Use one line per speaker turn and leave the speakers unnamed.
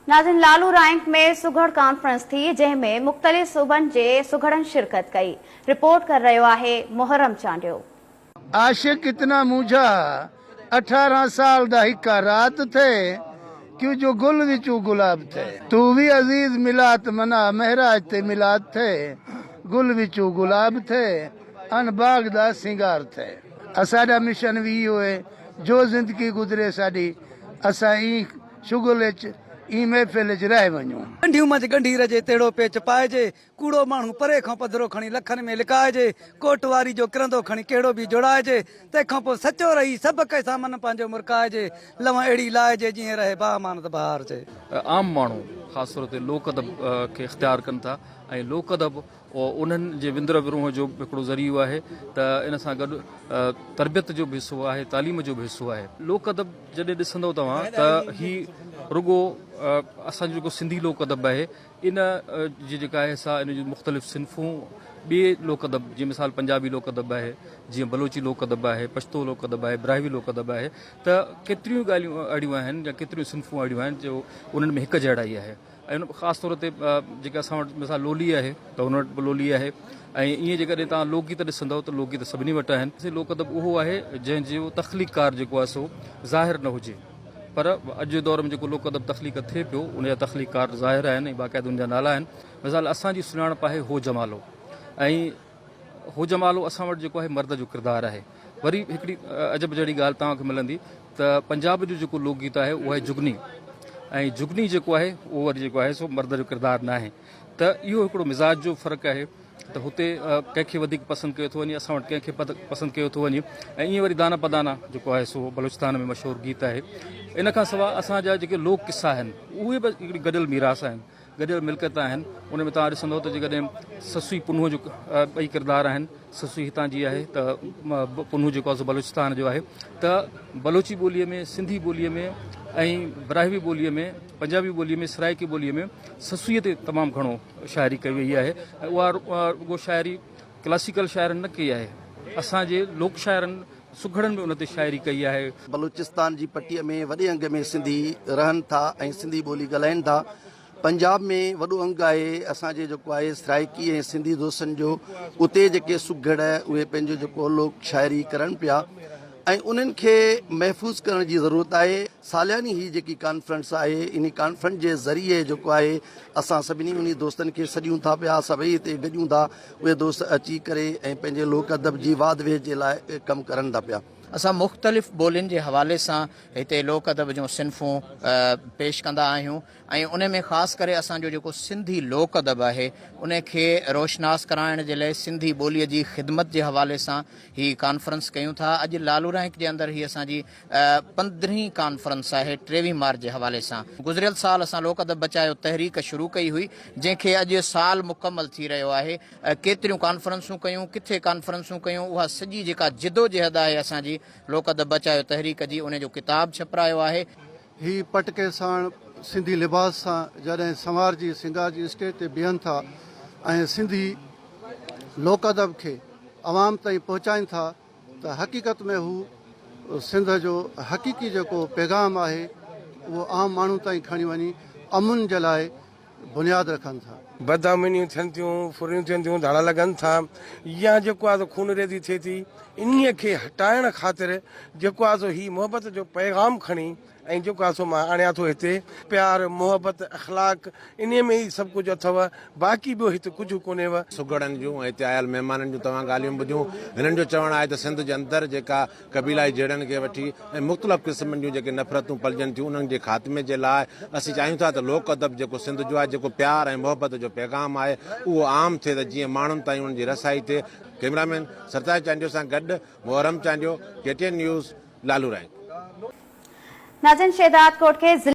नाज़रीन, लालू रैंक में सुघड़ कॉन्फ्रेंस थी जंहिंमें मुख़्तलिफ़ सूबनि जे सुघड़नि शिरकत कई। रिपोर्ट कर रहियो आहे मुहर्रम चांडियो।
आशिक इतना मूझा 18 साल दा हिक्का रात थे क्यों जो गुल विचू गुलाब थे। तू भी अजीज मिलात मना महराज ते मिलाद थे गुल विचू गुलाब थे अन बाग दा सिंगार थे। असाडा मिशन भी होए जो जिंदगी गुजरे साडी असा ई शुगल ई महफिल च रह वञूं।
गंढियूं मंझि गंढी रजे तेड़ो पेच पाइजे कूड़ो माण्हू परे खां पधरो खणी लखनि में लिकाइजे कोट वारी जो किरंदो खणी कहिड़ो बि जोड़ाइजे तंहिंखां पोइ सचो रही सभु कंहिं सां मन पंहिंजो मुरकाइजे लव अहिड़ी लाइजे जीअं रहे बामानत बहार जे।
आम माण्हू ख़ासि तौर ते लोक अदब खे इख़्तियार कनि था ऐं लोक अदब उन्हनि जे विंदर विरोह जो हिकिड़ो ज़रियो आहे त इन सां गॾु तरबियत जो बि हिसो आहे, तालीम जो बि हिसो आहे। लोक अदब जॾहिं ॾिसंदव तव्हां त ही रुगो असांजो जेको सिंधी लोक अदब आहे इन जी जेका आहे सा इन जूं मुख़्तलिफ़ सिन्फ़ूं ॿिए लोक अदब जीअं मिसाल पंजाबी लोक अदब आहे, जीअं बलोची लोक अदब आहे, पश्तो लोक अदब आहे, ब्राहिवी लोक अदब आहे, त केतिरियूं ॻाल्हियूं अहिड़ियूं आहिनि या केतिरियूं सिन्फ़ूं अहिड़ियूं आहिनि जो उन्हनि में हिकु जहिड़ाई आहे। ऐं ख़ासि तौर ते जेका असां वटि मिसाल लोली आहे त हुन वटि बि लोली आहे। ऐं ईअं जेकॾहिं तव्हां लोकगीत ॾिसंदव त लोकगीत सभिनी वटि आहिनि। लोक अदब उहो आहे जंहिंजो तख़लीक़कार जेको आहे सो ज़ाहिर न हुजे, पर अॼु जे दौर में जेको लोक अदब तख़लीक़ थिए पियो उनजा तख़लीक़कार ज़ाहिर आहिनि ऐं बाक़ाइदा उनजा नाला आहिनि। मिसाल असांजी सुञाणप आहे हो जमालो ऐं हो जमालो असां वटि जेको आहे मर्द जो किरदारु आहे। वरी हिकिड़ी अजब जहिड़ी ॻाल्हि तव्हांखे मिलंदी त पंजाब जो जेको लोकगीत आहे उहो आहे जुगनी ऐं जुगनी जेको आहे उहो वरी जेको आहे सो मर्द जो किरदारु न आहे। त इहो हिकिड़ो मिज़ाज जो फ़र्क़ु आहे त हुते कंहिंखे वधीक पसंदि कयो थो वञे, असां वटि कंहिंखे पसंदि कयो थो वञे। ऐं ईअं वरी दाना पदाना जेको आहे सो बलूचिस्तान में मशहूरु गीत आहे। इन खां सवाइ असांजा जेके लोक किस्सा आहिनि उहे बि हिकिड़ी गॾियल मीरास आहिनि, गॾियल मिल्कियत आहिनि। उन में तव्हां ॾिसंदव त जेकॾहिं ससुई पुन्हूअ जो ॿई किरदारु आहिनि। ससुई हितां जी आहे त पुन्हू जेको आहे सो बलूचिस्तान जो आहे। त बलोची ॿोलीअ में, सिंधी ॿोलीअ में ऐं ब्राहिवी ॿोलीअ में, पंजाबी ॿोलीअ में, सराइकी ॿोलीअ में ससुईअ ते तमामु घणो शाइरी कई वई आहे। ऐं उहा शाइरी क्लासिकल शाइरनि न कई आहे, असांजे लोक शाइरनि सुघड़नि में उन ते शाइरी कई आहे।
बलूचिस्तान जी पटीअ में वॾे अंग में सिंधी रहनि था ऐं सिंधी ॿोली ॻाल्हाइनि था। पंजाब में वॾो अंग आहे असांजे जेको आहे सराइकी ऐं सिंधी दोस्तनि जो। उते जेके सुघड़ उहे पंहिंजो जेको लोक शाइरी करनि पिया ऐं उन्हनि खे महफ़ूज़ करण जी ज़रूरत आहे। सालियानी ही जेकी कॉन्फ्रेंस आहे इन कॉन्फ्रेंस जे ज़रिए जेको आहे असां सभिनी उन दोस्तनि खे सॾियूं था पिया, सभई हिते गॾियूं था। उहे दोस्त अची करे ऐं पंहिंजे लोक अदब जी वाध वेह जे लाइ कमु करनि था पिया।
असां मुख़्तलिफ़ ॿोलियुनि जे हवाले सां हिते लोक अदब जूं सिन्फ़ूं पेश कंदा आहियूं ऐं उन में ख़ासि करे असांजो जेको सिंधी लोक अदब आहे उन खे रोशनास कराइण जे लाइ सिंधी ॿोलीअ जी ख़िदमत जे हवाले सां ही कॉन्फ्रेंस कयूं था। अॼु लालू रैंक जे अंदरि ही असांजी 15वीं कॉन्फ्रेंस आहे 23 मार्च जे हवाले सां। गुज़िरियल साल असां लोक अदब बचायो तहरीक शुरू कई हुई जंहिंखे अॼु साल मुकमल थी रहियो आहे। केतिरियूं कॉन्फ्रेंसूं कयूं, किथे कॉन्फ्रेंसूं कयूं, उहा सॼी जेका जिदोजहद आहे असांजी लोक अदब बचायो तहरीक जी उन जो किताब छपरायो आहे।
ही पटके साण सिंधी लिबास सां जॾहिं संवार जी सिंगार जी स्टेज ते बीहनि था ऐं सिंधी लोक अदब खे अवाम ताईं पहुचाइनि था त हक़ीक़त में हू सिंध जो हक़ीक़ी जेको पैगाम आहे उहो आम माण्हू ताईं खणी वञी अमुन जे लाइ बुनियादु रखनि था।
बदअमनियूं थियनि थियूं, फुरियूं थियनि थियूं, धाड़ा लॻनि था या जेको आहे खून रेज़ी थिए थी, इन्हीअ खे हटाइण ख़ातिर जेको आहे सो ही मोहबत जो पैगाम खणी ऐं जेको आहे सो मां आणियां थो हिते। प्यार, मोहबत, अख़लाक इन में ई सभु कुझु अथव, बाक़ी ॿियो हिते कुझु कोन्हेव।
सुगड़नि जूं हिते आयल महिमाननि जूं तव्हां ॻाल्हियूं ॿुधियूं। हिननि जो चवणु आहे त सिंध जे अंदरि जेका क़बीलाई जड़नि खे वठी ऐं मुख़्तलिफ़ क़िस्मनि जूं जेके नफ़रतूं पलिजनि थियूं उन्हनि जे ख़ात्मे जे लाइ असीं चाहियूं था त लोक अदब जेको सिंध जो आहे, जेको प्यार ऐं मोहबत जो पैगाम आहे उहो आम थिए त जीअं माण्हुनि ताईं उन्हनि जी रसाई थिए। कैमरामैन सरताज चांडियो सां गॾु Muharram Chandio, KTN news, Lalu rank.
नाज़रीन, शहदाद कोट के